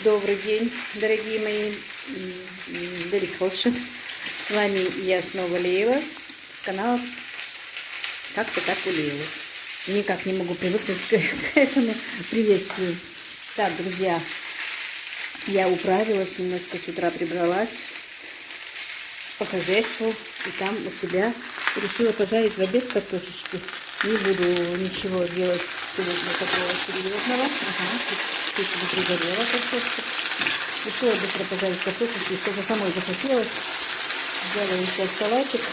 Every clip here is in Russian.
Добрый день, дорогие мои далекоши. С вами я снова Лейла с канала «Как-то так у Лейлы». Никак не могу привыкнуть к этому приветствию. Так, друзья, я управилась, немножко с утра прибралась по хозяйству. И там у себя решила пожарить в обед картошечки. Не буду ничего делать сегодня такого серьезного. Чуть не пригорела картошка. Решила быстро пожарить картошечки, чтобы самой захотелось. Сделаю сейчас салатик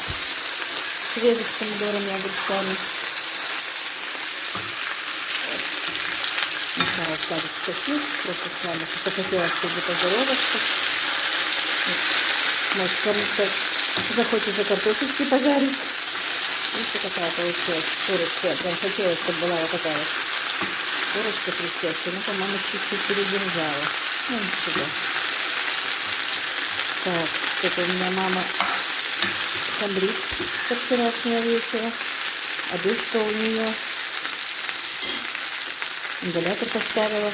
свежий с помидорами и огурцами. Начала ставить косик, просто с вами захотелось, чтобы поздороваться. Может, кому-то захочется картошечки пожарить. Видите, какая получилась курочка. Прям хотелось, чтобы была вот такая вот курочка хрустящая. Ну, по-моему, чуть-чуть передержала. Ну, ничего. Так, это у меня мама хандрит со вчерашнего вечера. Одышка у нее. Ингалятор поставила.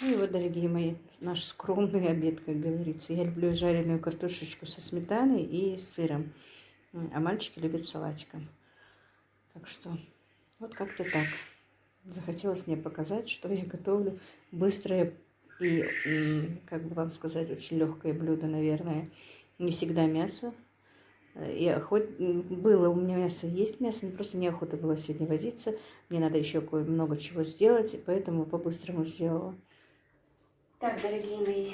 Ну и вот, дорогие мои, наш скромный обед, как говорится. Я люблю жареную картошечку со сметаной и сыром. А мальчики любят салатиком. Так что вот как-то так. Захотелось мне показать, что я готовлю. Быстрое и, как бы вам сказать, очень легкое блюдо, наверное. Не всегда мясо. И хоть было у меня мясо, есть мясо, но просто неохота было сегодня возиться. Мне надо еще много чего сделать, и поэтому по-быстрому сделала. Так, дорогие мои,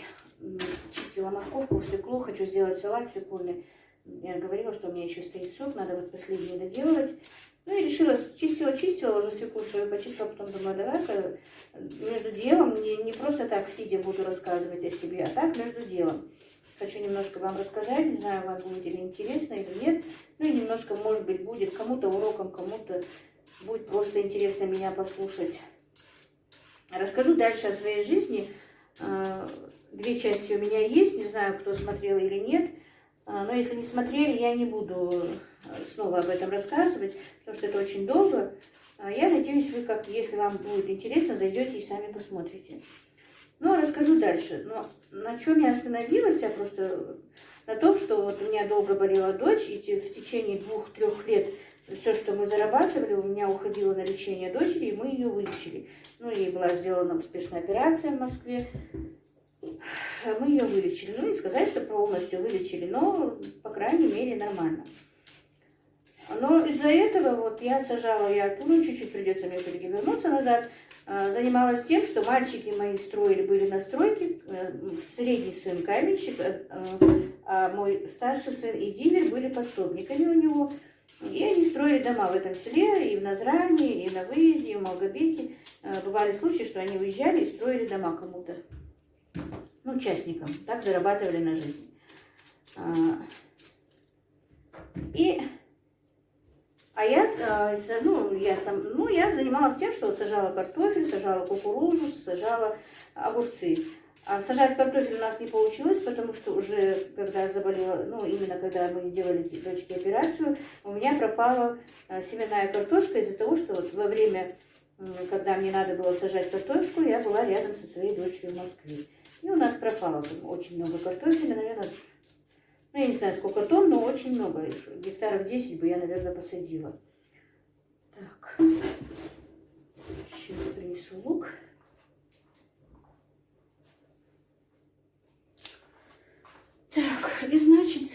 чистила морковку, свеклу, хочу сделать салат свекольный. Я говорила, что у меня еще стоит сок, надо вот последний доделывать. Ну и решила, чистила, уже свеклу свою почистила, потом думаю, давай-ка между делом, не просто так сидя буду рассказывать о себе, а так между делом. Хочу немножко вам рассказать, не знаю, вам будет или интересно, или нет. Ну и немножко, может быть, будет кому-то уроком, кому-то будет просто интересно меня послушать. Расскажу дальше о своей жизни. Две части у меня есть, не знаю, кто смотрел или нет. Но если не смотрели, я не буду снова об этом рассказывать, потому что это очень долго. Я надеюсь, вы, как, если вам будет интересно, зайдете и сами посмотрите. Ну, расскажу дальше. Но на чем я остановилась? Я просто на том, что вот у меня долго болела дочь, и в течение 2-3 лет все, что мы зарабатывали, у меня уходило на лечение дочери, и мы ее вылечили. Ну, ей была сделана успешная операция в Москве. Мы ее вылечили. Ну, не сказать, что полностью вылечили, но, по крайней мере, нормально. Но из-за этого вот я оттуда чуть-чуть придется мне все-таки вернуться назад, занималась тем, что мальчики мои были на стройке, средний сын каменщик, а мой старший сын и дилер были подсобниками у него. И они строили дома в этом селе, и в Назране, и на выезде, и в Малгобеке. Бывали случаи, что они уезжали и строили дома кому-то, ну, частникам, так зарабатывали на жизнь. Я занималась тем, что сажала картофель, сажала кукурузу, сажала огурцы. А сажать картофель у нас не получилось, потому что уже, когда заболела, ну, именно когда мы делали дочке операцию, у меня пропала семенная картошка из-за того, что вот во время, когда мне надо было сажать картошку, я была рядом со своей дочерью в Москве. И у нас пропало очень много картофеля, наверное, ну, я не знаю, сколько тонн, но очень много. Гектаров 10 бы я, наверное, посадила. Так, сейчас принесу лук. Так, и значит,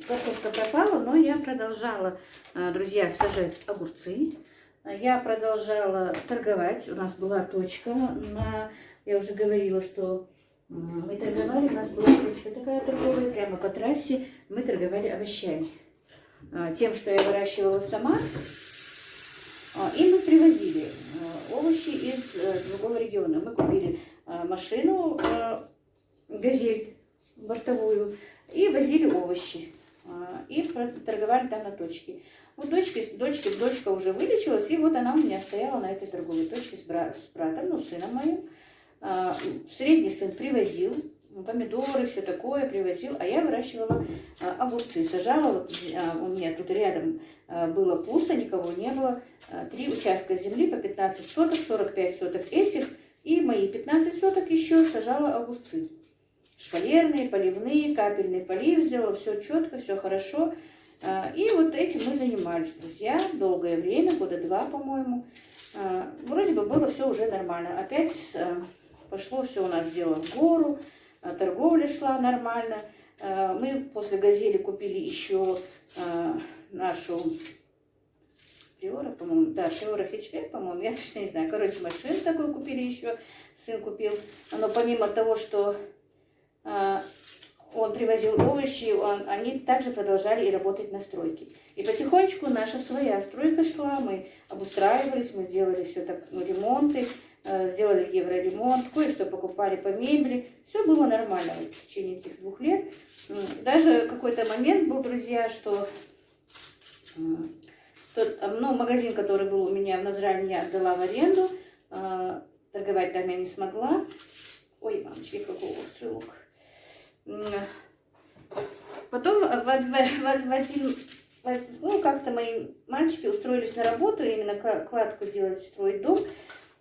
картошка пропала, но я продолжала, друзья, сажать огурцы. Я продолжала торговать. У нас была точка, я уже говорила, что мы торговали, у нас была точка такая торговая, прямо по трассе мы торговали овощами. Тем, что я выращивала сама, и мы привозили овощи из другого региона. Мы купили машину «Газель» бортовую и возили овощи. И торговали там на точке. Вот дочка уже вылечилась, и вот она у меня стояла на этой торговой точке с братом, ну, сыном моим. Средний сын привозил помидоры, все такое привозил, а я выращивала огурцы. Сажала, вот, у меня тут рядом было пусто, никого не было. 3 участка земли по 15 соток, 45 соток этих, и мои 15 соток еще сажала огурцы. Шпалерные, поливные, капельный полив, сделала все четко, все хорошо. И вот этим мы занимались, друзья, долгое время, года 2, по-моему. Вроде бы было все уже нормально. Опять пошло все у нас дело в гору, торговля шла нормально. Мы после «Газели» купили еще нашу Приора, по-моему, да, Приора хэтчбэк, по-моему, я точно не знаю. Короче, машину такую купили еще, сын купил. Но помимо того, что он привозил овощи, они также продолжали и работать на стройке. И потихонечку наша своя стройка шла, мы обустраивались, мы делали все так, ремонты, сделали евроремонт, кое-что покупали по мебели. Все было нормально вот, в течение этих 2 лет. Даже какой-то момент был, друзья, что магазин, который был у меня в Назране, я отдала в аренду. Торговать там я не смогла. Ой, мамочки, какой острый лук. Потом как-то мои мальчики устроились на работу, именно кладку делать, строить дом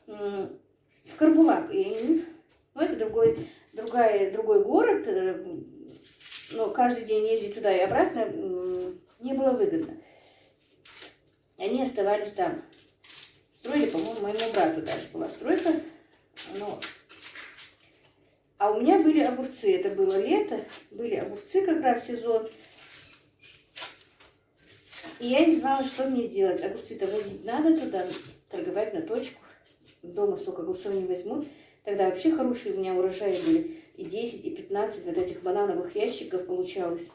в Карбулак. Это другой город, но каждый день ездить туда и обратно не было выгодно. Они оставались там. Строили, по-моему, моему брату даже была стройка. А у меня были огурцы, это было лето, были огурцы как раз сезон. И я не знала, что мне делать. Огурцы-то возить надо туда, торговать на точку. Дома столько огурцов не возьмут. Тогда вообще хорошие у меня урожаи были. И 10, и 15 вот этих банановых ящиков получалось.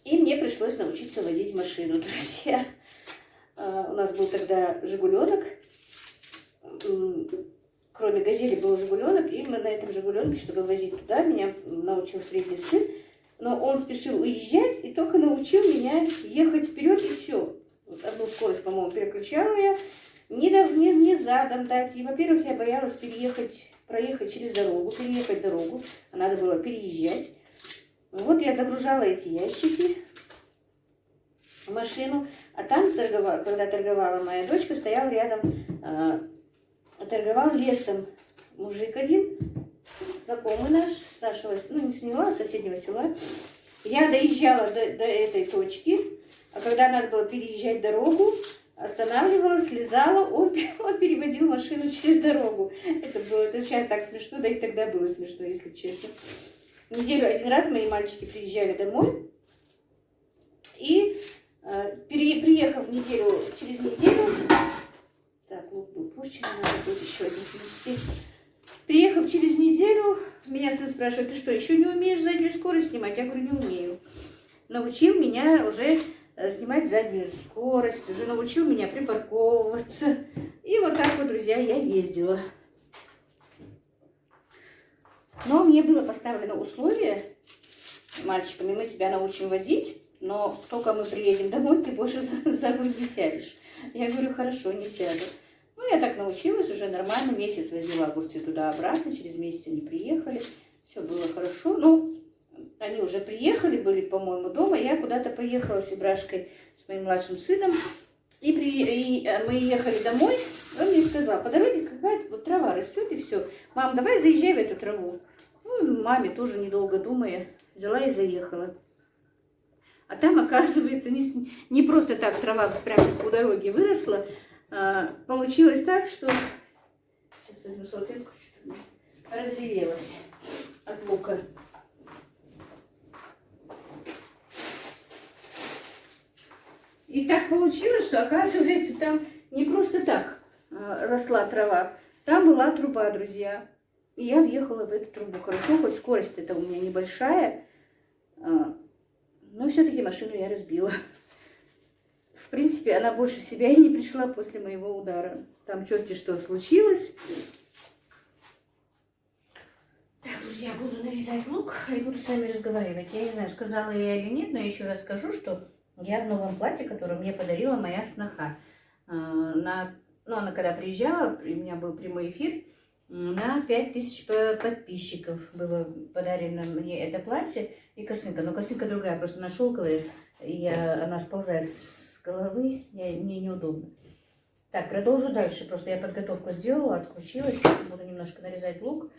И мне пришлось научиться водить машину, друзья. У нас был тогда «Жигуленок». Кроме «Газели» был «Жигуленок», и мы на этом «Жигуленке», чтобы возить туда, меня научил средний сын. Но он спешил уезжать и только научил меня ехать вперед, и все. Вот одну скорость, по-моему, переключала я. Не задом дать. И, во-первых, я боялась проехать через дорогу, переехать дорогу. А надо было переезжать. Вот я загружала эти ящики в машину. А там, когда торговала моя дочка, стоял рядом, торговал лесом мужик один, знакомый наш, с нашего, не с него, а с соседнего села. Я доезжала до этой точки, а когда надо было переезжать дорогу, останавливалась, слезала, он переводил машину через дорогу. Это сейчас так смешно, да и тогда было смешно, если честно. Неделю один раз мои мальчики приезжали домой, и приехав через неделю, так, лук был пущен, надо будет еще один принести. Приехав через неделю, меня сын спрашивает: ты что, еще не умеешь заднюю скорость снимать? Я говорю: не умею. Научил меня уже снимать заднюю скорость, уже научил меня припарковываться. И вот так вот, друзья, я ездила. Но мне было поставлено условие мальчиками: мы тебя научим водить, но только мы приедем домой, ты больше за руль не сядешь. Я говорю: хорошо, не сяду. Ну, я так научилась, уже нормально, месяц возила огурцы туда-обратно, через месяц они приехали, все было хорошо. Ну, они уже приехали, были, по-моему, дома, я куда-то поехала с Ибрашкой, с моим младшим сыном, и мы ехали домой, он мне сказал: по дороге какая-то вот трава растет, и все. Мам, давай заезжай в эту траву. Ну, маме тоже, недолго думая, взяла и заехала. А там, оказывается, не просто так трава прямо у дороги выросла. Получилось так, что... Сейчас возьму салфетку, что-то разревелась от лука. И так получилось, что, оказывается, там не просто так росла трава. Там была труба, друзья. И я въехала в эту трубу. Хорошо, хоть скорость это у меня небольшая, но все-таки машину я разбила. В принципе, она больше в себя и не пришла после моего удара. Там черти что случилось. Так, друзья, буду нарезать лук и буду с вами разговаривать. Я не знаю, сказала я или нет, но я еще раз скажу, что я в новом платье, которое мне подарила моя сноха. Она когда приезжала, у меня был прямой эфир, на 5000 подписчиков было подарено мне это платье и косынка. Но косынка другая, просто она шелковая, и она сползает с головы, мне неудобно. Так, продолжу дальше. Просто я подготовку сделала, открутилась. Буду немножко нарезать лук.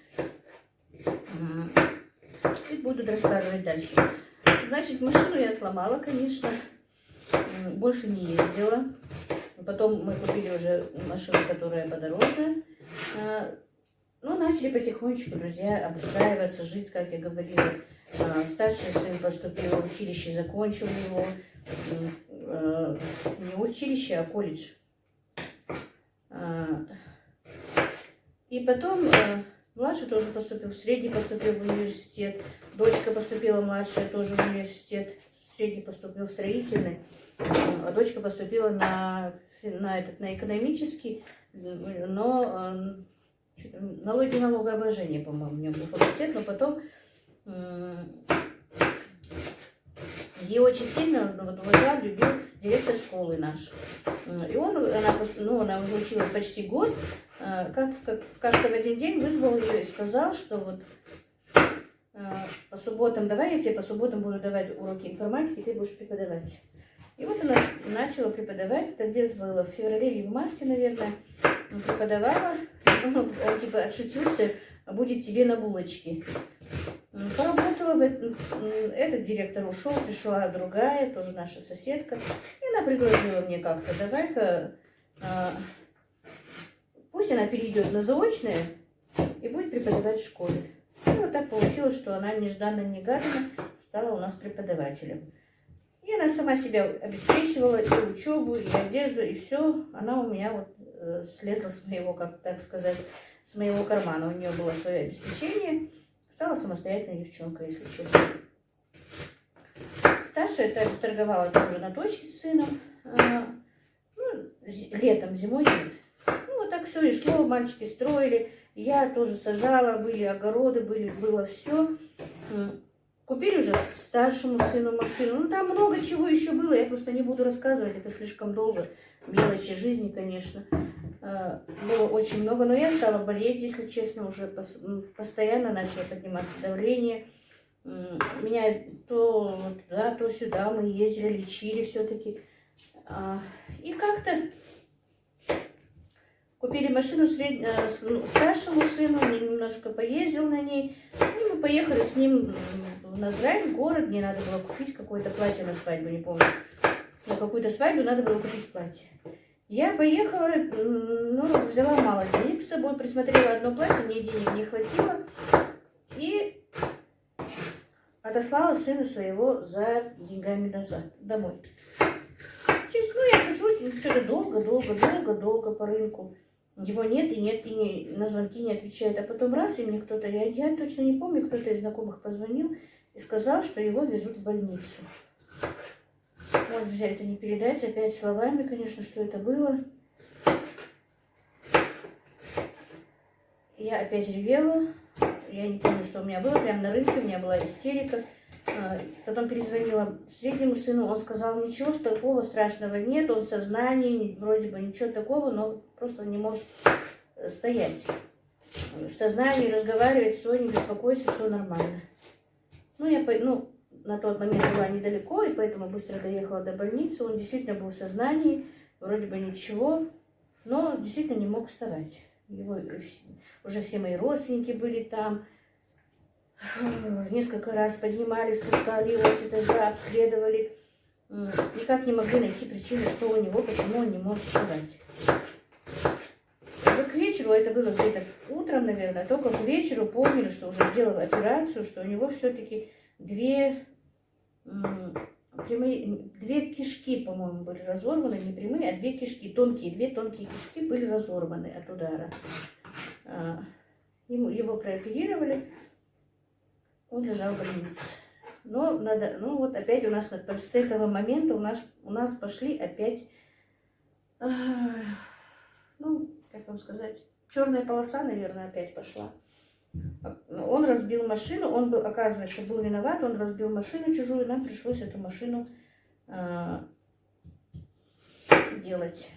И буду рассказывать дальше. Значит, машину я сломала, конечно. Больше не ездила. Потом мы купили уже машину, которая подороже. Ну, начали потихонечку, друзья, обустраиваться, жить, как я говорила. Старший сын поступил в училище, закончил его. Не училище, а колледж. И потом младший тоже поступил в средний, поступил в университет. Дочка поступила младшая тоже в университет. Средний поступил в строительный. А дочка поступила на экономический, но налоги и налогообложение, по-моему, у нее был факультет, но потом ее очень сильно уважал, любил директор школы наш. И она уже училась почти год, как-то в один день вызвал ее и сказал, что вот по субботам, давай я тебе по субботам буду давать уроки информатики, ты будешь преподавать. И вот она начала преподавать, это где-то было в феврале или в марте, наверное, преподавала. Он типа отшутился, будет тебе на булочки. Поработала, этот директор ушел, пришла другая, тоже наша соседка. И она предложила мне как-то, давай-ка, пусть она перейдет на заочное и будет преподавать в школе. И вот так получилось, что она нежданно-негаданно стала у нас преподавателем. И она сама себя обеспечивала, и учебу, и одежду, и все. Она у меня вот слезла с моего, как так сказать, с моего кармана. У нее было свое обеспечение. Стала самостоятельной девчонкой, если честно. Старшая также торговала тоже на точке с сыном. Летом, зимой нет. Ну, вот так все и шло, мальчики строили. Я тоже сажала, были огороды, было все. Купили уже старшему сыну машину. Ну, там много чего еще было, я просто не буду рассказывать, это слишком долго. Мелочи жизни, конечно. Было очень много, но я стала болеть, если честно, уже постоянно начало подниматься давление. Меня то туда, то сюда, мы ездили, лечили все-таки. И как-то купили машину старшему сыну, он немножко поездил на ней. И мы поехали с ним в Назрань, в город. Мне надо было купить какое-то платье на свадьбу, не помню. На какую-то свадьбу надо было купить платье. Я поехала, ну, взяла мало денег с собой, присмотрела одно платье, мне денег не хватило. И отослала сына своего за деньгами назад, домой. Я хожу что-то долго по рынку. Его нет, и на звонки не отвечает. А потом раз, и мне кто-то, я точно не помню, кто-то из знакомых позвонил и сказал, что его везут в больницу. Вот, друзья, это не передать опять словами, конечно, что это было. Я опять ревела. Я не помню, что у меня было. Прямо на рынке у меня была истерика. Потом перезвонила среднему сыну. Он сказал, ничего такого страшного нет. Он в сознании, вроде бы ничего такого, но просто не может стоять. В сознании разговаривать, все, не беспокойся, все нормально. Ну, на тот момент была недалеко, и поэтому быстро доехала до больницы. Он действительно был в сознании, вроде бы ничего, но действительно не мог вставать. Уже все мои родственники были там. Несколько раз поднимали, спускали его с этажа, обследовали. Никак не могли найти причину, что у него, почему он не может вставать. Уже к вечеру, это было где-то утром, наверное, только к вечеру поняли, что уже сделала операцию, что у него все-таки две кишки, по-моему, были разорваны, не прямые, а две тонкие кишки были разорваны от удара. Его прооперировали, он лежал в больнице. Но вот опять у нас с этого момента у нас пошли опять, как вам сказать, черная полоса, наверное, опять пошла. Он разбил машину, оказывается, был виноват, он разбил машину чужую, нам пришлось эту машину делать.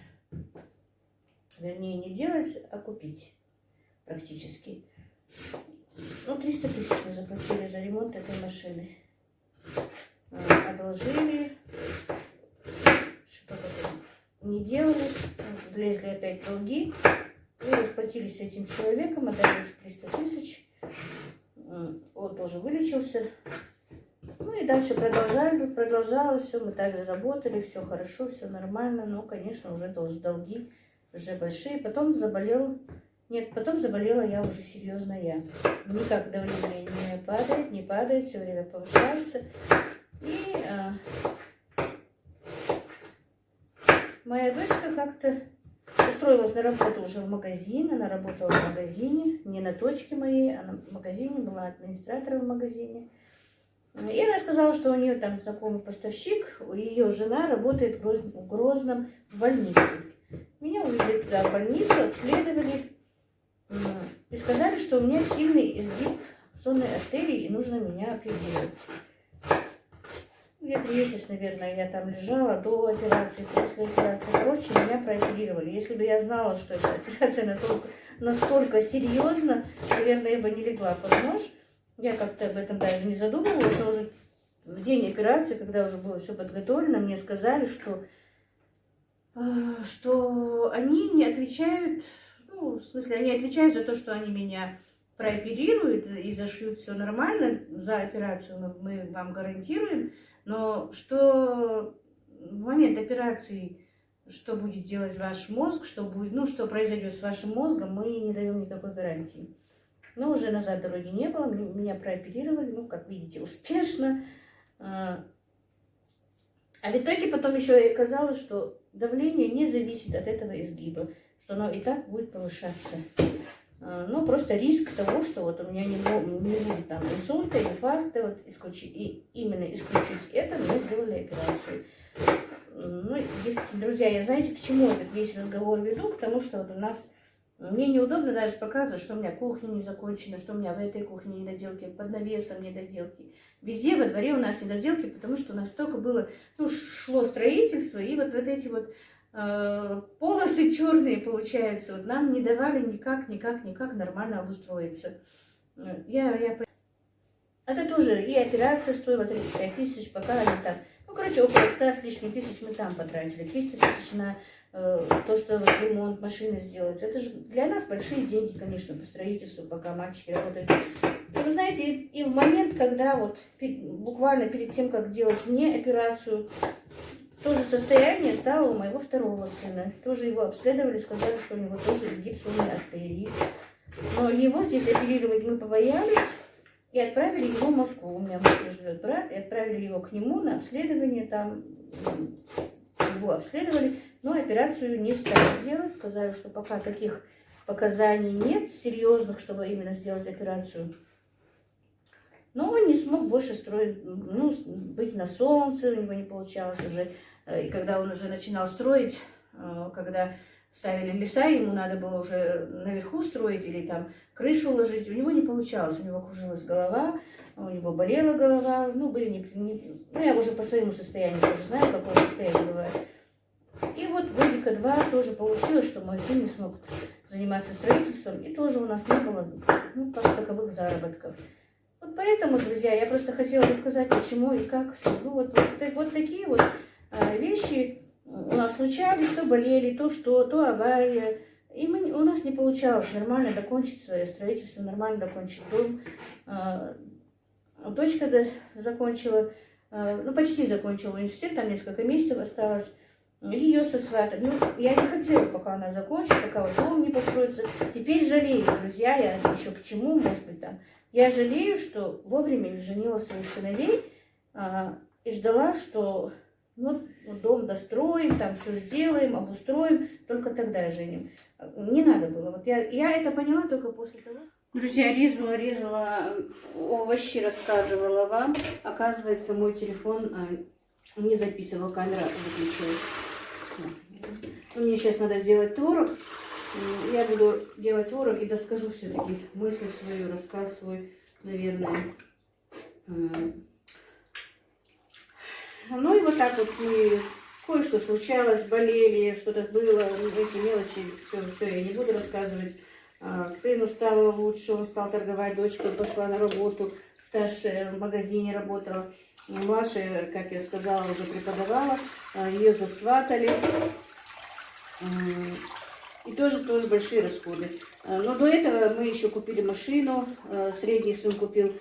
Вернее, не делать, а купить. практически. Ну, 300 тысяч мы заплатили за ремонт этой машины. Одолжили, что-то не делали, влезли опять в долги. И расплатились с этим человеком, отдали 300 тысяч. Он тоже вылечился. Ну и дальше продолжалось все. Мы также работали, все хорошо, все нормально. Но, конечно, уже долги уже большие. Потом заболела я уже серьезно я. Никак давление не падает, все время повышается. И моя дочка как-то устроилась на работу уже в магазин. Она работала в магазине, не на точке моей, а в магазине, была администратором в магазине. И она сказала, что у нее там знакомый поставщик, ее жена работает в Грозном в больнице. Меня увезли туда в больницу, обследовали и сказали, что у меня сильный изгиб сонной артерии и нужно меня оперировать. Лет месяц, наверное, я там лежала до операции, после операции. Короче, меня прооперировали. Если бы я знала, что эта операция настолько серьезна, наверное, я бы не легла под нож. Я как-то об этом даже не задумывалась, но уже в день операции, когда уже было все подготовлено, мне сказали, что они не отвечают, ну, в смысле, они отвечают за то, что они меня прооперируют и зашьют все нормально, за операцию мы вам гарантируем, но что в момент операции, что будет делать ваш мозг, что будет, ну, что произойдет с вашим мозгом, мы не даем никакой гарантии. Но уже назад дороги не было, меня прооперировали, ну, как видите, успешно. А в итоге потом еще и оказалось, что давление не зависит от этого изгиба, что оно и так будет повышаться. Ну, просто риск того, что вот у меня не будет там инсульта, инфаркта, вот именно исключить это, мы сделали операцию. Ну, друзья, я знаете, к чему этот весь разговор веду, потому что вот у нас, мне неудобно даже показывать, что у меня кухня не закончена, что у меня в этой кухне недоделки, под навесом недоделки. Везде во дворе у нас недоделки, потому что у нас только было, ну, шло строительство, и вот эти вот полосы черные получаются. Вот нам не давали никак нормально обустроиться. Это тоже и операция стоила 35 тысяч, пока они там, ну, короче, около 100 с лишним тысяч мы там потратили. 300 тысяч на то, что ремонт машины сделать. Это же для нас большие деньги, конечно, по строительству, пока мальчики работают. И вы знаете, и в момент, когда вот буквально перед тем, как делать мне операцию, то же состояние стало у моего второго сына. Тоже его обследовали, сказали, что у него тоже изгиб сонной артерии. Но его здесь оперировать мы побоялись и отправили его в Москву. У меня в Москве живет брат, и отправили его к нему на обследование. Там его обследовали, но операцию не стали делать. Сказали, что пока таких показаний нет серьезных, чтобы именно сделать операцию. Но он не смог больше строить, ну, быть на солнце, у него не получалось уже. И когда он уже начинал строить, когда ставили леса, ему надо было уже наверху строить или там крышу ложить, у него не получалось, у него кружилась голова, у него болела голова, ну, ну, я уже по своему состоянию тоже знаю, какое состояние бывает. И вот годика 2 тоже получилось, что мой сын не смог заниматься строительством, и тоже у нас не было, ну, как таковых заработков. Вот поэтому, друзья, я просто хотела рассказать, почему и как все. Ну, вот такие вот вещи у нас случались, то болели, то авария. И у нас не получалось нормально докончить свое строительство, нормально докончить дом. Дочка закончила, ну, почти закончила университет, там несколько месяцев осталось. Ее сосватали. Ну, я не хотела, пока она закончит, пока вот дом не построится. Теперь жалею, друзья, я еще к чему, может быть, там. Я жалею, что вовремя не женила своих сыновей и ждала, что вот дом достроим, там все сделаем, обустроим, только тогда женим. Не надо было. Вот я это поняла только после того. Друзья, резала овощи, рассказывала вам. Оказывается, мой телефон не записывал, камера выключилась. Мне сейчас надо сделать творог. Я буду делать творог и доскажу все-таки мысль свою, рассказ свой, наверное. Ну и вот так вот мы, кое-что случалось, болели, что-то было, эти мелочи, все я не буду рассказывать. Сыну стало лучше, он стал торговать, дочка пошла на работу, старшая в магазине работала, младшая, как я сказала, уже преподавала, ее засватали. И тоже большие расходы. Но до этого мы еще купили машину, средний сын купил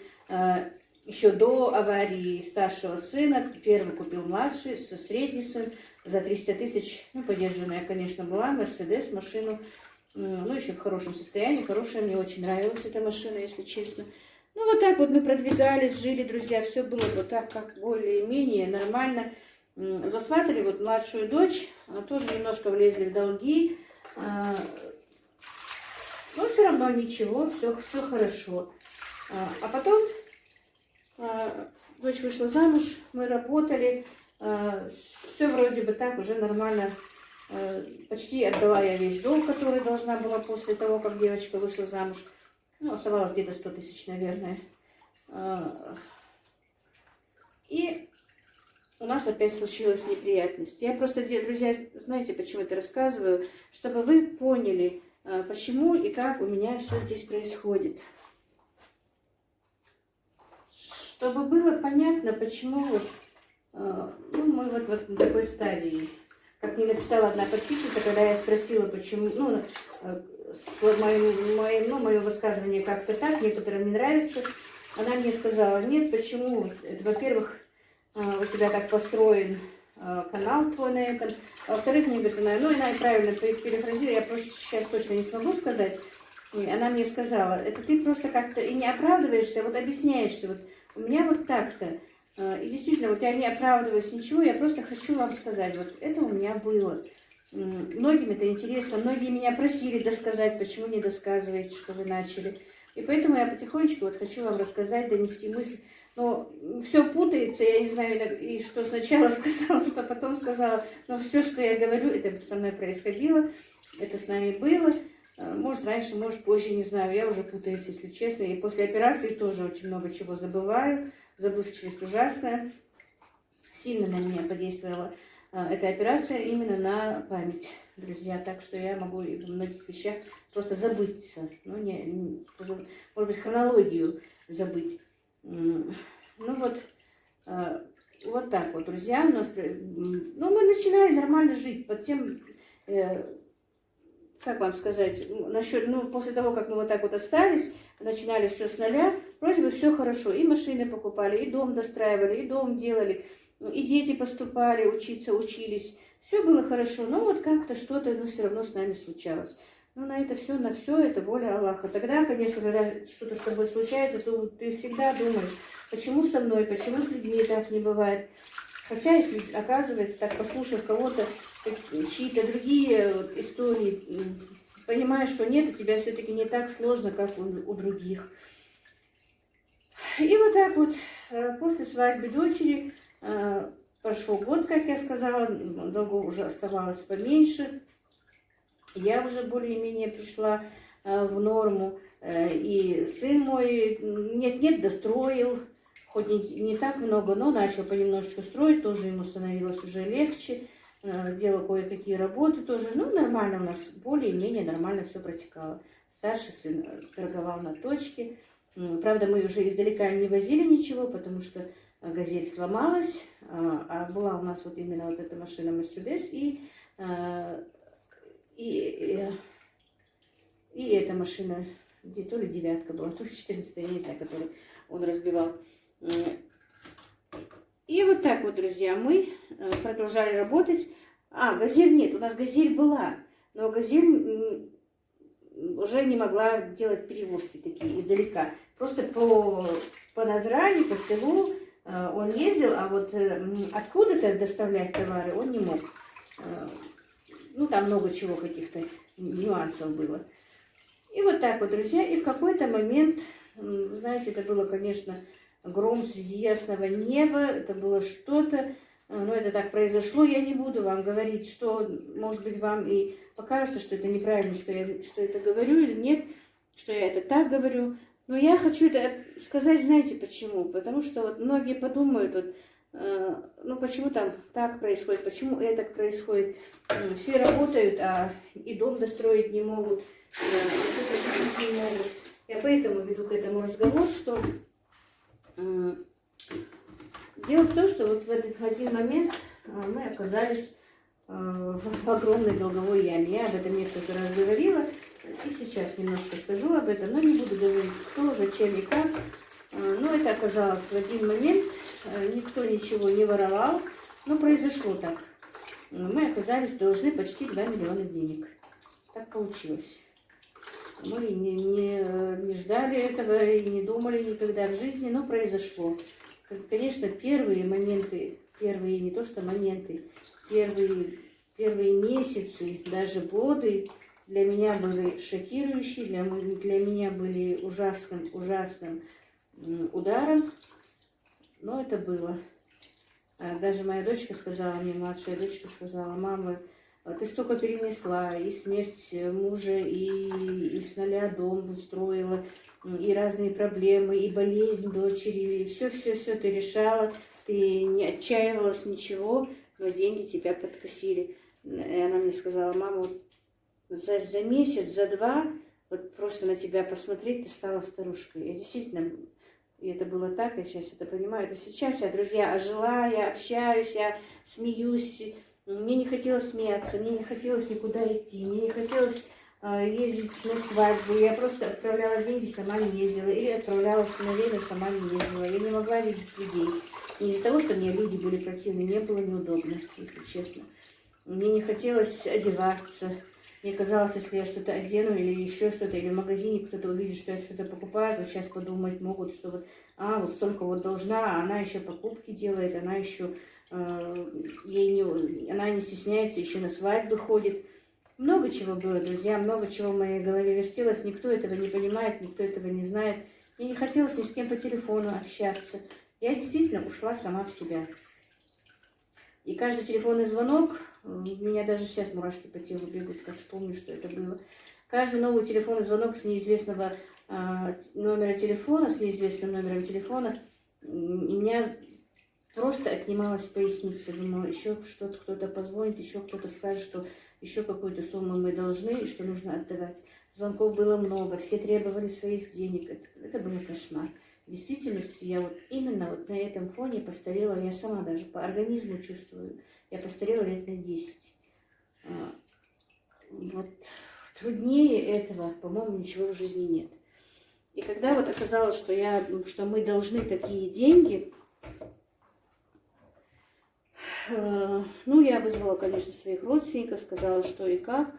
еще до аварии старшего сына, первый купил младший, средний сын за 300 тысяч, ну, подержанная, конечно, была, Мерседес, машину, ну, еще в хорошем состоянии, хорошая, мне очень нравилась эта машина, если честно. Ну, вот так вот мы продвигались, жили, друзья, все было вот так, как более-менее нормально. Засватали вот младшую дочь, тоже немножко влезли в долги, но все равно ничего, все хорошо. А потом дочь вышла замуж, мы работали, все вроде бы так, уже нормально. Почти отдала я весь долг, который должна была после того, как девочка вышла замуж. Ну, оставалось где-то 100 тысяч, наверное. И у нас опять случилась неприятность. Я просто, друзья, знаете, почему это рассказываю? Чтобы вы поняли, почему и как у меня все здесь происходит. Чтобы было понятно, почему ну, мы вот на такой стадии. Как мне написала одна подписчица, когда я спросила, почему, ну, мое высказывание как-то так, некоторым не нравится, она мне сказала, нет, почему, во-первых, у тебя так построен канал твой на этом, во-вторых, мне говорит, ну, она правильно перефразирует, я просто сейчас точно не смогу сказать, и она мне сказала, это ты просто как-то и не оправдываешься, вот объясняешься, вот у меня вот так-то. И действительно, вот я не оправдываюсь ничего, я просто хочу вам сказать, вот это у меня было. Многим это интересно, многие меня просили досказать, почему не досказываете, что вы начали. И поэтому я потихонечку вот хочу вам рассказать, донести мысль. Но все путается, я не знаю, и что сначала сказала, что потом сказала. Но все, что я говорю, это со мной происходило, это с нами было. Может, раньше, может, позже, не знаю, я уже путаюсь, если честно. И после операции тоже очень много чего забываю. Забывчивость ужасная. Сильно на меня подействовала эта операция именно на память, друзья. Так что я могу в многих вещах просто забыться. Ну, может быть, хронологию забыть. Ну вот, вот так вот, друзья. У нас, ну, мы начинали нормально жить под тем... Как вам сказать, насчет, ну, после того, как мы вот так вот остались, начинали все с нуля, вроде бы все хорошо. И машины покупали, и дом достраивали, и дом делали, и дети поступали, учиться учились. Все было хорошо, но вот как-то что-то, ну, все равно с нами случалось. Ну, на это все это воля Аллаха. Тогда, конечно, когда что-то с тобой случается, то ты всегда думаешь, почему со мной, почему с людьми так не бывает. Хотя, если оказывается, так послушав кого-то, чьи-то другие истории, понимаешь, что нет, у тебя все-таки не так сложно, как у других. И вот так вот, после свадьбы дочери, прошел год, как я сказала, долгов уже оставалось поменьше. Я уже более-менее пришла в норму, и сын мой нет-нет достроил. Хоть не так много, но начал понемножечку строить, тоже ему становилось уже легче, делал кое-какие работы тоже. Ну, нормально у нас, более-менее нормально все протекало. Старший сын торговал на точке. Правда, мы уже издалека не возили ничего, потому что «Газель» сломалась, а была у нас вот именно вот эта машина «Мерседес» и эта машина, где то ли «девятка» была, то ли 14-я, я не знаю, которую он разбивал. И вот так вот, друзья, мы продолжали работать. «Газель» нет, у нас «Газель» была, но «Газель» уже не могла делать перевозки такие издалека. Просто по Назрани, по селу он ездил, а вот откуда-то доставлять товары он не мог. Ну, там много чего, каких-то нюансов было. И вот так вот, друзья, и в какой-то момент, знаете, это было, конечно, гром среди ясного неба, это было что-то, но это так произошло, я не буду вам говорить, что, может быть, вам и покажется, что это неправильно, что я это говорю или нет, что я это так говорю, но я хочу это сказать, знаете почему, потому что вот многие подумают, вот, ну почему там так происходит, почему это происходит. Все работают, а и дом достроить не могут, и не могут. Я поэтому веду к этому разговор, что дело в том, что вот в один момент мы оказались в огромной долговой яме. Я об этом несколько раз говорила, и сейчас немножко скажу об этом, но не буду говорить, кто, зачем и как. Но это оказалось в один момент, никто ничего не воровал, но произошло так. Мы оказались должны почти 2 миллиона денег. Так получилось. Мы не ждали этого и не думали никогда в жизни, но произошло. Конечно, первые моменты, первые не то что моменты, первые месяцы, даже годы для меня были шокирующие, для меня были ужасным ударом, но это было. Даже моя дочка сказала мне, младшая дочка сказала: мама, ты столько перенесла, и смерть мужа, и с нуля дом строила, и разные проблемы, и болезнь дочери, и все ты решала, ты не отчаивалась, ничего, но деньги тебя подкосили. И она мне сказала: мама, вот за месяц, за 2, вот просто на тебя посмотреть, ты стала старушкой. Я действительно, и это было так, я сейчас это понимаю, это сейчас я, друзья, ожила, я общаюсь, я смеюсь, мне не хотелось смеяться, мне не хотелось никуда идти, мне не хотелось ездить на свадьбу, я просто отправляла деньги, сама не ездила, или отправляла сыновей, сама не ездила, я не могла видеть людей. Не из-за того, что мне люди были противны, мне было неудобно, если честно. Мне не хотелось одеваться. Мне казалось, если я что-то одену или еще что-то, или в магазине кто-то увидит, что я что-то покупаю, вот сейчас подумать могут, что вот, вот столько вот должна, а она еще покупки делает, она еще, она не стесняется, еще на свадьбы ходит. Много чего было, друзья, много чего в моей голове вертелось, никто этого не понимает, никто этого не знает. Мне не хотелось ни с кем по телефону общаться. Я действительно ушла сама в себя. И каждый телефонный звонок, у меня даже сейчас мурашки по телу бегут, как вспомню, что это было. Каждый новый телефонный звонок с неизвестного номера телефона, с неизвестным номером телефона, у меня просто отнималась поясница. Думала, еще что-то кто-то позвонит, еще кто-то скажет, что еще какую-то сумму мы должны и что нужно отдавать. Звонков было много, все требовали своих денег. Это был кошмар. В действительности я вот именно вот на этом фоне постарела, я сама даже по организму чувствую, я постарела лет на 10. Вот труднее этого, по-моему, ничего в жизни нет. И когда вот оказалось, что мы должны такие деньги, я вызвала, конечно, своих родственников, сказала, что и как.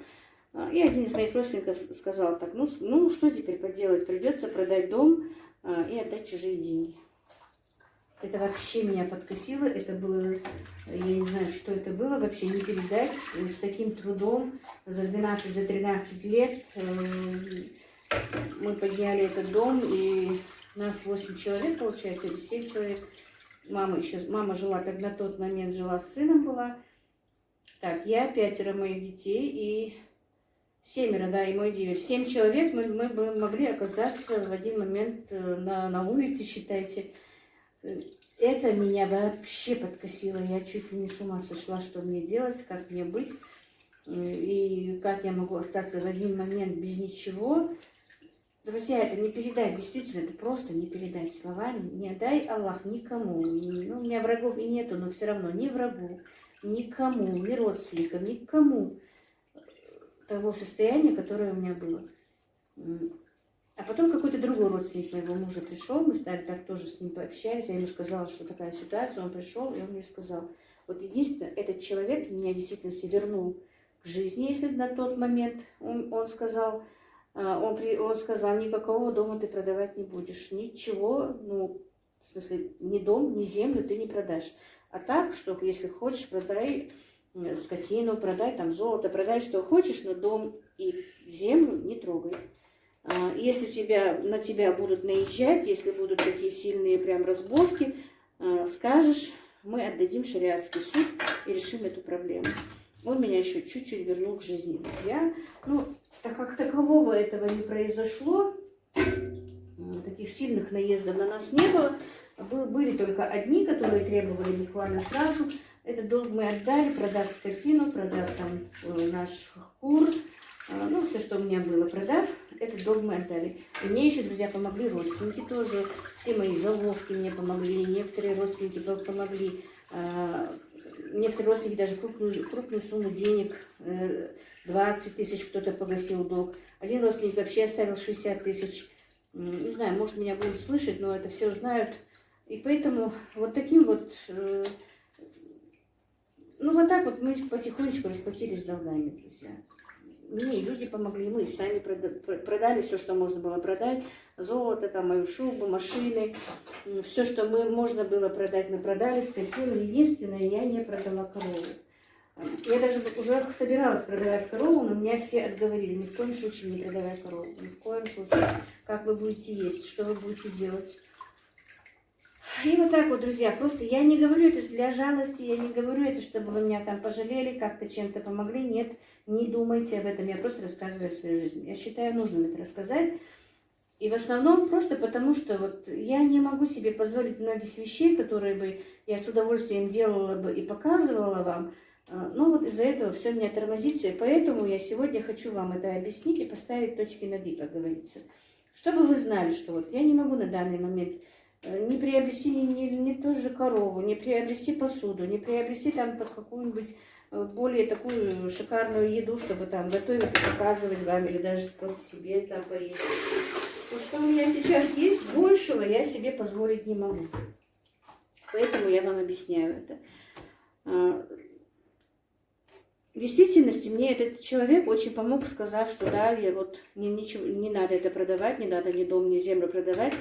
И один из моих родственников сказал так: ну что теперь поделать, придется продать дом и отдать чужие деньги. Это вообще меня подкосило, это было, я не знаю, что это было, вообще не передать. С таким трудом за 13 лет мы подняли этот дом, и нас 8 человек, получается, или 7 человек. Мама жила, так на тот момент жила с сыном была. Так, я, 5 моих детей и 7, да, и мой диверс. 7 человек мы бы могли оказаться в один момент на улице, считайте. Это меня вообще подкосило. Я чуть ли не с ума сошла, что мне делать, как мне быть. И как я могу остаться в один момент без ничего. Друзья, это не передать, действительно, это просто не передать словами. Не дай Аллах никому. У меня врагов и нету, но все равно ни врагу, никому, ни родственникам, никому того состояния, которое у меня было. А потом какой-то другой родственник моего мужа пришел, мы стали так тоже с ним пообщались, я ему сказала, что такая ситуация, он пришел, и он мне сказал: вот единственное, этот человек меня действительно вернул к жизни, если на тот момент он сказал, никакого дома ты продавать не будешь, ничего, в смысле, ни дом, ни землю ты не продашь. А так, что если хочешь, продай скотину, продай там золото, продай что хочешь, но дом и землю не трогай. Если на тебя будут наезжать, если будут такие сильные прям разборки, скажешь, мы отдадим шариатский суд и решим эту проблему. Он меня еще чуть-чуть вернул к жизни. Так как такового этого не произошло, таких сильных наездов на нас не было, Были только одни, которые требовали буквально сразу. Этот долг мы отдали, продав скотину, продав там наш кур, ну, все, что у меня было, продав, этот долг мы отдали. И мне еще, друзья, помогли родственники тоже. Все мои заловки мне помогли, некоторые родственники помогли. Некоторые родственники даже крупную сумму денег, 20 тысяч кто-то погасил долг. Один родственник вообще оставил 60 тысяч. Не знаю, может, меня будут слышать, но это все узнают. И поэтому вот таким вот, ну вот так вот мы потихонечку расплатились с долгами, друзья. Мне люди помогли, мы сами продали все, что можно было продать. Золото, там, мою шубу, машины. Все, что можно было продать, мы продали. Скотину. Единственное, я не продала корову. Я даже уже собиралась продавать корову, но меня все отговорили. Ни в коем случае не продавай корову. Ни в коем случае. Как вы будете есть, что вы будете делать. И вот так вот, друзья, просто я не говорю это для жалости, я не говорю это, чтобы вы меня там пожалели, как-то чем-то помогли. Нет, не думайте об этом, я просто рассказываю о своей жизни. Я считаю нужным это рассказать. И в основном просто потому, что вот я не могу себе позволить многих вещей, которые бы я с удовольствием делала бы и показывала вам. Но вот из-за этого все меня тормозится. И поэтому я сегодня хочу вам это объяснить и поставить точки над «и», как говорится. Чтобы вы знали, что вот я не могу на данный момент не приобрести не ту же корову, не приобрести посуду, не приобрести там под какую-нибудь более такую шикарную еду, чтобы там готовить и показывать вам, или даже просто себе там поесть. То, что у меня сейчас есть, большего я себе позволить не могу. Поэтому я вам объясняю это. В действительности мне этот человек очень помог, сказав, что да, я вот не надо это продавать, не надо ни дом, ни землю продавать.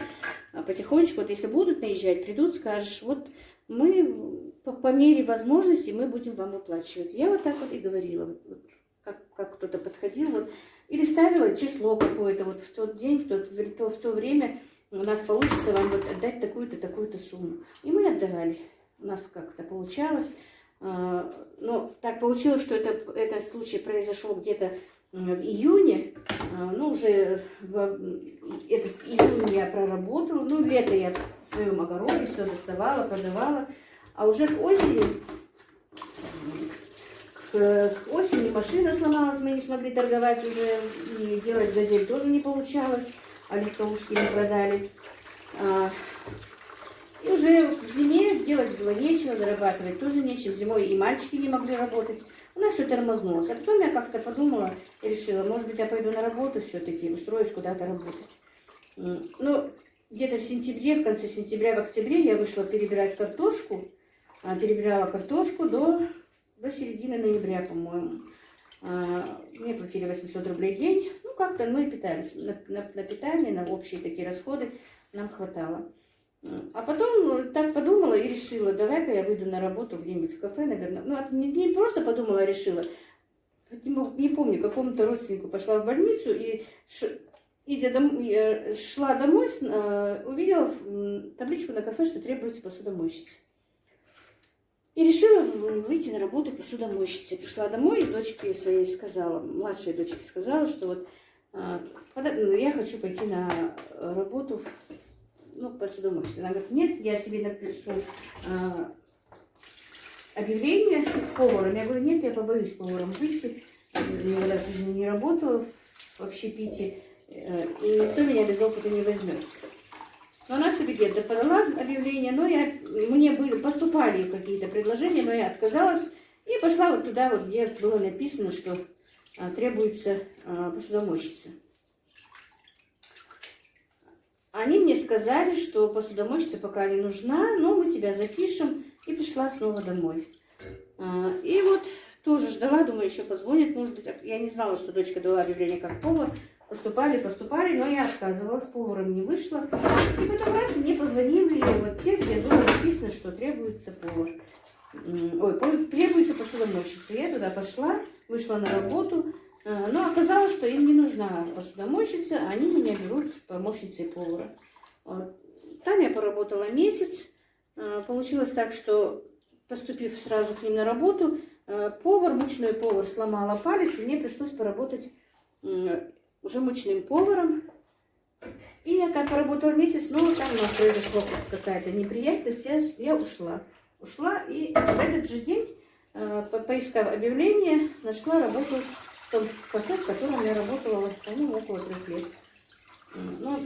А потихонечку, вот если будут наезжать, придут, скажешь, вот мы по мере возможности мы будем вам выплачивать. Я вот так вот и говорила, вот, как кто-то подходил, вот, или ставила число какое-то, вот в тот день, в то время у нас получится вам вот отдать такую-то, такую-то сумму. И мы отдавали. У нас как-то получалось. Но так получилось, что этот случай произошел где-то в июне. Ну, уже этот июнь я проработала. Ну, лето я в своем огороде все доставала, продавала. А уже к осени машина сломалась, мы не смогли торговать уже. И делать газель тоже не получалось. А легковушки не продали. И уже в зиме делать было нечего, зарабатывать тоже нечего. Зимой и мальчики не могли работать. У нас все тормознулось. А потом я как-то подумала и решила, может быть, я пойду на работу все-таки, устроюсь куда-то работать. Ну, где-то в сентябре, в конце сентября, в октябре я вышла перебирать картошку. Перебирала картошку до середины ноября, по-моему. Мне платили 800 рублей в день. Ну, как-то мы питались. На питание, на общие такие расходы нам хватало. А потом так подумала и решила, давай-ка я выйду на работу где-нибудь в кафе, наверное. Ну, не просто подумала, а решила. Не помню, какому-то родственнику пошла в больницу и, шла домой, увидела табличку на кафе, что требуется посудомойщица. И решила выйти на работу посудомойщицей. Пришла домой и дочке своей сказала, младшей дочке сказала, что вот я хочу пойти на работу посудомойщица. Она говорит, нет, я тебе напишу объявление поваром. Я говорю, нет, я побоюсь поваром выйти. Никогда в жизни не работала в общепите, и никто меня без опыта не возьмет. Но она себе где-то подала объявление, но мне поступали какие-то предложения, но я отказалась и пошла вот туда, вот, где было написано, что требуется посудомойщица. Они мне сказали, что посудомойщица пока не нужна, но мы тебя запишем, и пришла снова домой. И вот тоже ждала, думаю, еще позвонит, может быть. Я не знала, что дочка дала объявление как повар. Поступали, но я отказывалась, поваром не вышла. И потом раз мне позвонили, вот те, где было написано, что требуется повар. Требуется посудомойщица. Я туда пошла, вышла на работу, но оказалось, что им не нужна посудомойщица, они меня берут помощницей повара. Там я поработала месяц. Получилось так, что, поступив сразу к ним на работу, мучной повар сломала палец, и мне пришлось поработать уже мучным поваром. И я там поработала месяц, но там у нас произошла какая-то неприятность, я ушла. Ушла, и в этот же день, поискав объявление, нашла работу в том кафе, в котором я работала, по-моему, около 3 лет. Ну,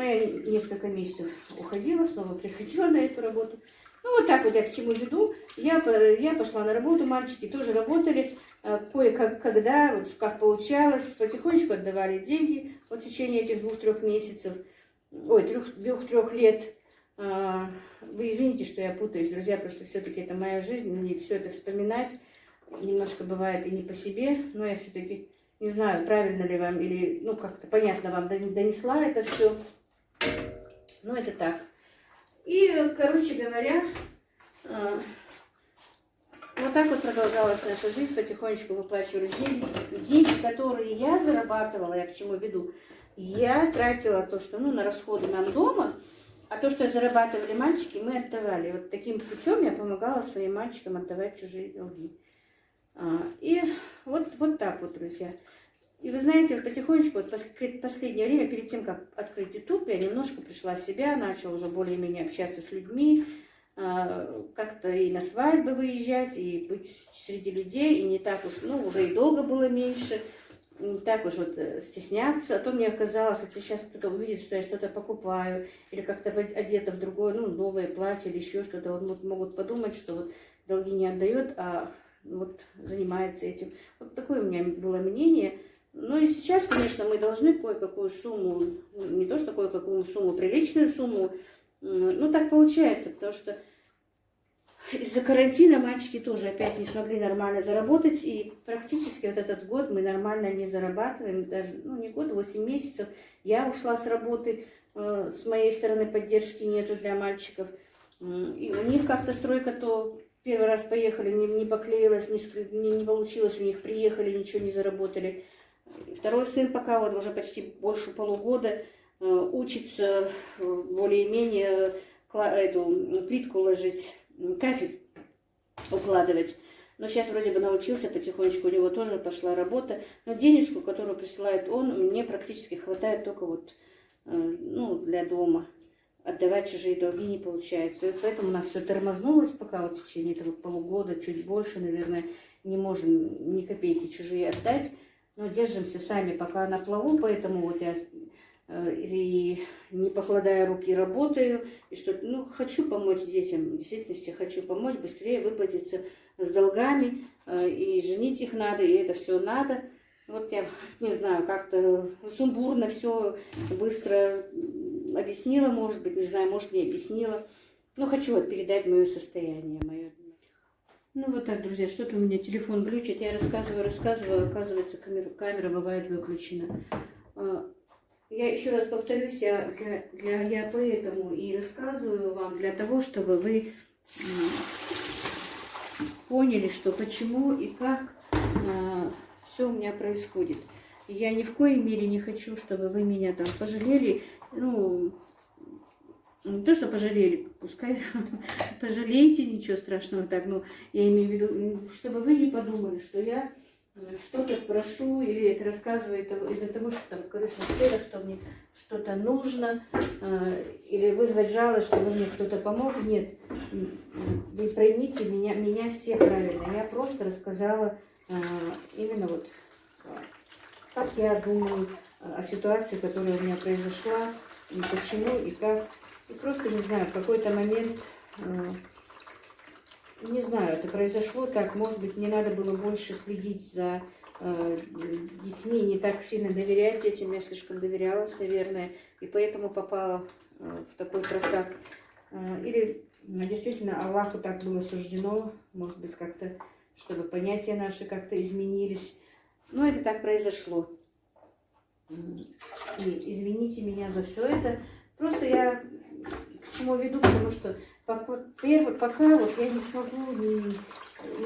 я несколько месяцев уходила, снова приходила на эту работу. Ну, вот так вот я к чему веду. Я пошла на работу, мальчики тоже работали. Кое-когда, вот как получалось, потихонечку отдавали деньги в течение этих 2-3 месяцев. Ой, 2-3 лет. Вы извините, что я путаюсь, друзья, просто все-таки это моя жизнь, мне все это вспоминать немножко бывает и не по себе, но я все-таки не знаю, правильно ли вам или, ну, как-то понятно вам донесла это все. Ну, это так. И, короче говоря, вот так вот продолжалась наша жизнь, потихонечку выплачивались деньги, которые я зарабатывала, я к чему веду, я тратила то, что, ну, на расходы нам дома, а то, что зарабатывали мальчики, мы отдавали. Вот таким путем я помогала своим мальчикам отдавать чужие долги. И вот так вот, друзья. И вы знаете, потихонечку, вот последнее время, перед тем, как открыть YouTube, я немножко пришла в себя, начала уже более-менее общаться с людьми, как-то и на свадьбы выезжать, и быть среди людей, и не так уж, ну, уже и долго было меньше, не так уж вот стесняться. А то мне казалось, что сейчас кто-то увидит, что я что-то покупаю, или как-то одета в другое, ну, новое платье или еще что-то, вот могут подумать, что вот долги не отдает, а вот занимается этим. Вот такое у меня было мнение. Ну и сейчас, конечно, мы должны кое-какую сумму, не то что кое-какую сумму, приличную сумму, ну так получается, потому что из-за карантина мальчики тоже опять не смогли нормально заработать, и практически вот этот год мы нормально не зарабатываем, даже, ну не год, 8 месяцев. Я ушла с работы, с моей стороны поддержки нету для мальчиков, и у них как-то стройка то... Первый раз поехали, не поклеилось, не получилось у них, приехали, ничего не заработали. Второй сын пока вот уже почти больше полугода учится более-менее эту плитку ложить, кафель укладывать. Но сейчас вроде бы научился потихонечку, у него тоже пошла работа. Но денежку, которую присылает он, мне практически хватает только вот, ну, для дома. Отдавать чужие долги не получается. И поэтому у нас все тормознулось пока вот в течение этого полугода, чуть больше, наверное, не можем ни копейки чужие отдать. Но держимся сами пока на плаву, поэтому вот я и не покладая руки работаю, и что, ну, хочу помочь детям, в действительности хочу помочь, быстрее выплатиться с долгами, и женить их надо, и это все надо. Вот я не знаю, как-то сумбурно все быстро объяснила, может быть, не знаю, может, не объяснила. Но хочу вот передать мое состояние, мое. Ну вот так, друзья, что-то у меня телефон глючит, я рассказываю, оказывается, камера бывает выключена. Я еще раз повторюсь, я поэтому и рассказываю вам, для того, чтобы вы поняли, что почему и как все у меня происходит. Я ни в коей мере не хочу, чтобы вы меня там пожалели. Ну, не то, что пожалели, пускай пожалейте, ничего страшного так. Но я имею в виду, чтобы вы не подумали, что я что-то прошу или это рассказываю из-за того, что там в корыстных целях, что мне что-то нужно, или вызвать жалость, чтобы мне кто-то помог. Нет, вы поймите меня все правильно. Я просто рассказала именно вот, как я думаю о ситуации, которая у меня произошла, и почему, и как. И просто, не знаю, в какой-то момент, не знаю, это произошло так, может быть, мне надо было больше следить за детьми, не так сильно доверять детям, я слишком доверялась, наверное, и поэтому попала в такой просак. Или действительно Аллаху так было суждено, может быть, как-то, чтобы понятия наши как-то изменились. Но это так произошло. И извините меня за все это. Просто я к чему веду, потому что пока вот я не смогу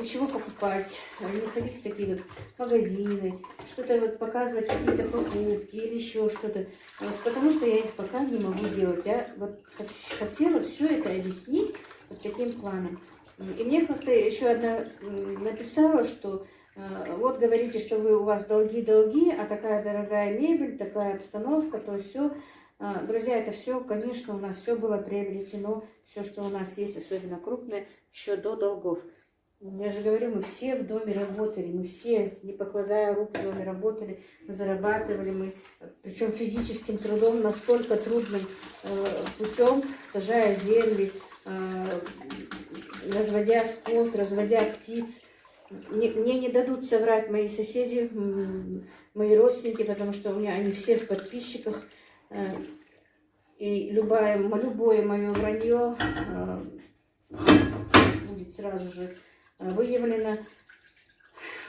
ничего покупать, не ходить в такие вот магазины, что-то вот показывать, какие-то покупки или еще что-то, вот, потому что я их пока не могу делать. Я вот хотела все это объяснить вот таким планом. И мне как-то еще одна написала, что вот говорите, что у вас долги, а такая дорогая мебель, такая обстановка, то все. Друзья, это все, конечно, у нас все было приобретено, все, что у нас есть, особенно крупное, еще до долгов. Я же говорю, мы все в доме работали, мы все, не покладая рук, в доме работали, зарабатывали мы, причем физическим трудом, настолько трудным путем, сажая земли, разводя скот, разводя птиц. Мне не дадут соврать мои соседи, мои родственники, потому что у меня они все в подписчиках. И любое мое вранье будет сразу же выявлено.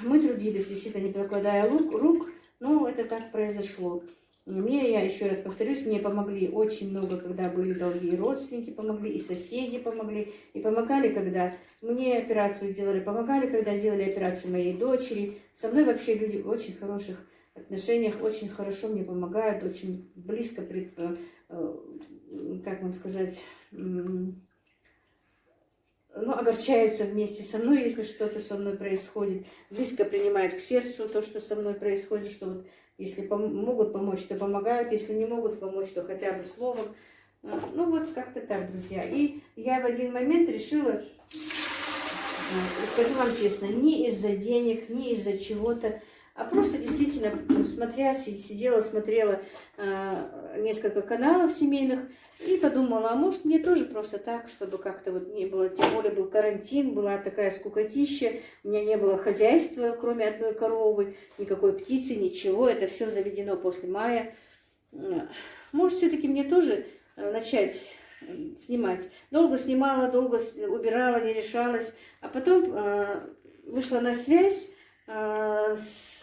Мы трудились, действительно, не покладая рук, но это так произошло. Мне, я еще раз повторюсь, мне помогли очень много, когда были долги, и родственники помогли, и соседи помогли, и помогали, когда мне операцию сделали, помогали, когда делали операцию моей дочери. Со мной вообще люди в очень хороших отношениях, очень хорошо мне помогают, очень близко, как вам сказать, огорчаются вместе со мной, если что-то со мной происходит, близко принимают к сердцу то, что со мной происходит, что вот если могут помочь, то помогают, если не могут помочь, то хотя бы словом. Ну вот как-то так, друзья. И я в один момент решила, скажу вам честно, не из-за денег, не из-за чего-то, а просто действительно сидела, смотрела несколько каналов семейных и подумала, а может мне тоже просто так, чтобы как-то вот не было, тем более был карантин, была такая скукотища, у меня не было хозяйства, кроме одной коровы, никакой птицы, ничего, это все заведено после мая. Может все-таки мне тоже начать снимать. Долго снимала, долго убирала, не решалась, а потом вышла на связь с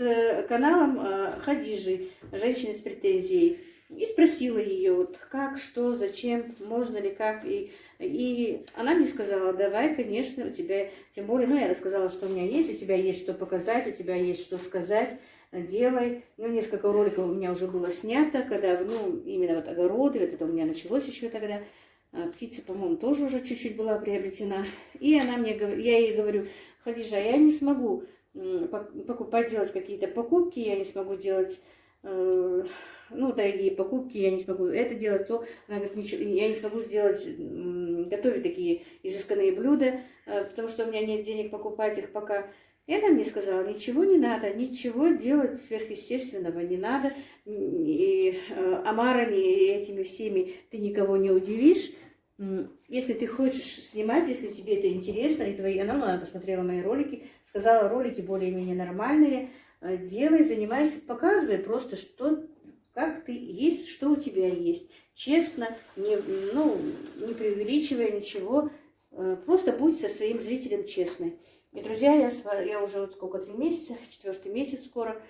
каналом Хадижи, женщины с претензией, и спросила ее, вот как, что, зачем, можно ли, как. И она мне сказала, давай, конечно, у тебя, тем более, я рассказала, что у меня есть, у тебя есть что показать, у тебя есть что сказать, делай. Несколько роликов у меня уже было снято, когда, именно вот огороды, вот это у меня началось еще тогда. Птица, по-моему, тоже уже чуть-чуть была приобретена. И она мне говорит, я ей говорю, Хадижа, я не смогу покупать, делать какие-то покупки, я не смогу делать, дорогие покупки, я не смогу это делать, то. Она говорит, ничего, я не смогу сделать, готовить такие изысканные блюда, потому что у меня нет денег покупать их пока. И она мне сказала, ничего не надо, ничего делать сверхъестественного не надо, и омарами этими всеми ты никого не удивишь. Если ты хочешь снимать, если тебе это интересно, и она посмотрела мои ролики, сказала, ролики более-менее нормальные, делай, занимайся, показывай просто, как ты есть, что у тебя есть. Честно, не преувеличивая ничего, просто будь со своим зрителем честной. И, друзья, я уже вот сколько, 3 месяца, 4-й месяц скоро,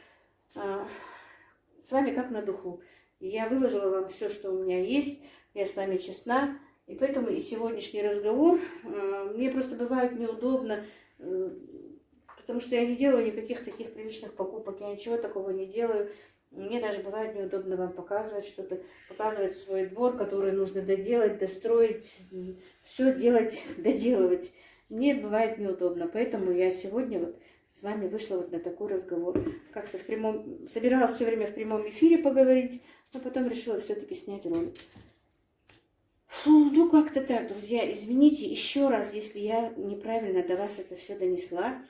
с вами как на духу. И я выложила вам все, что у меня есть, я с вами честна. И поэтому и сегодняшний разговор, мне просто бывает неудобно, потому что я не делаю никаких таких приличных покупок, я ничего такого не делаю. Мне даже бывает неудобно вам показывать что-то, показывать свой двор, который нужно доделать, достроить, все делать, доделывать. Мне бывает неудобно, поэтому я сегодня вот с вами вышла вот на такой разговор. Как-то собиралась все время в прямом эфире поговорить, но потом решила все-таки снять ролик. Как-то так, друзья. Извините еще раз, если я неправильно до вас это все донесла.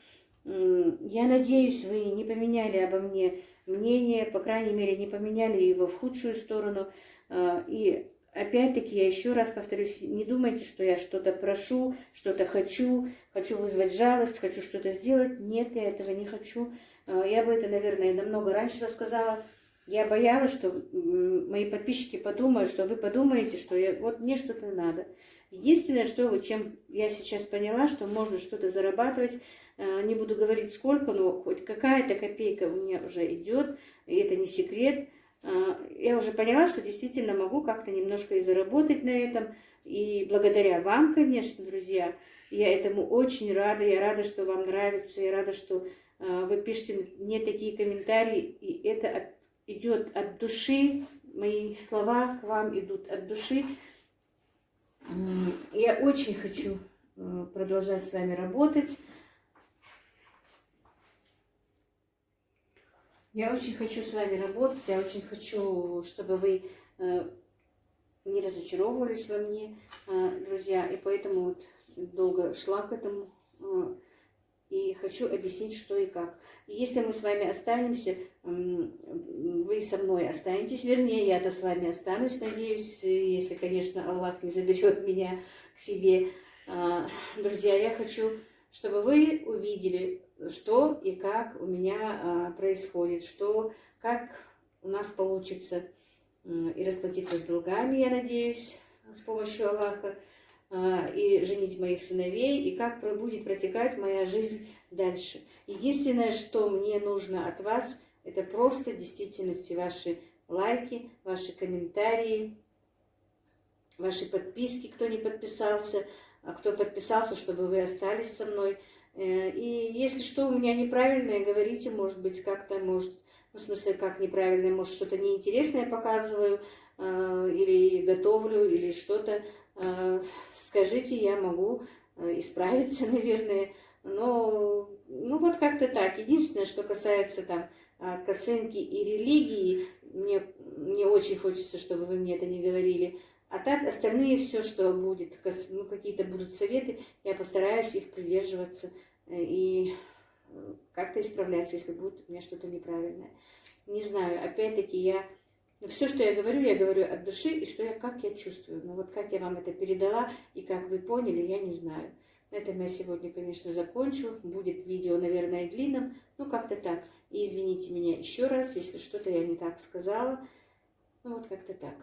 Я надеюсь, вы не поменяли обо мне мнение, по крайней мере, не поменяли его в худшую сторону. И опять-таки, я еще раз повторюсь, не думайте, что я что-то прошу, что-то хочу вызвать жалость, хочу что-то сделать. Нет, я этого не хочу. Я бы это, наверное, намного раньше рассказала. Я боялась, что мои подписчики подумают, что вы подумаете, что мне что-то надо. Единственное, чем я сейчас поняла, что можно что-то зарабатывать, не буду говорить сколько, но хоть какая-то копейка у меня уже идет, и это не секрет. Я уже поняла, что действительно могу как-то немножко и заработать на этом. И благодаря вам, конечно, друзья, я этому очень рада. Я рада, что вам нравится, я рада, что вы пишете мне такие комментарии, и это идет от души, мои слова к вам идут от души. Я очень хочу продолжать с вами работать. Я очень хочу с вами работать, я очень хочу, чтобы вы не разочаровывались во мне, друзья. И поэтому вот долго шла к этому. И хочу объяснить, что и как. И если мы с вами останемся, вы со мной останетесь, вернее, я-то с вами останусь, надеюсь, если, конечно, Аллах не заберет меня к себе. Друзья, я хочу, чтобы вы увидели, что и как у меня происходит, что, как у нас получится и расплатиться с долгами, я надеюсь, с помощью Аллаха, и женить моих сыновей, и как будет протекать моя жизнь дальше. Единственное, что мне нужно от вас, это просто в действительности ваши лайки, ваши комментарии, ваши подписки, кто не подписался, а кто подписался, чтобы вы остались со мной. И если что у меня неправильное, говорите, может быть, как-то, может, ну, в смысле, как неправильное, может, что-то неинтересное показываю, или готовлю, или что-то. Скажите, я могу исправиться, наверное. Но, ну, вот как-то так. Единственное, что касается там косынки и религии, мне очень хочется, чтобы вы мне это не говорили. А так, остальные все, что будет, ну, какие-то будут советы, я постараюсь их придерживаться и как-то исправляться, если будет у меня что-то неправильное. Не знаю, опять-таки, все, что я говорю от души, и как я чувствую. Но вот как я вам это передала, и как вы поняли, я не знаю. На этом я сегодня, конечно, закончу. Будет видео, наверное, длинным, ну, как-то так. И извините меня еще раз, если что-то я не так сказала. Ну, вот как-то так.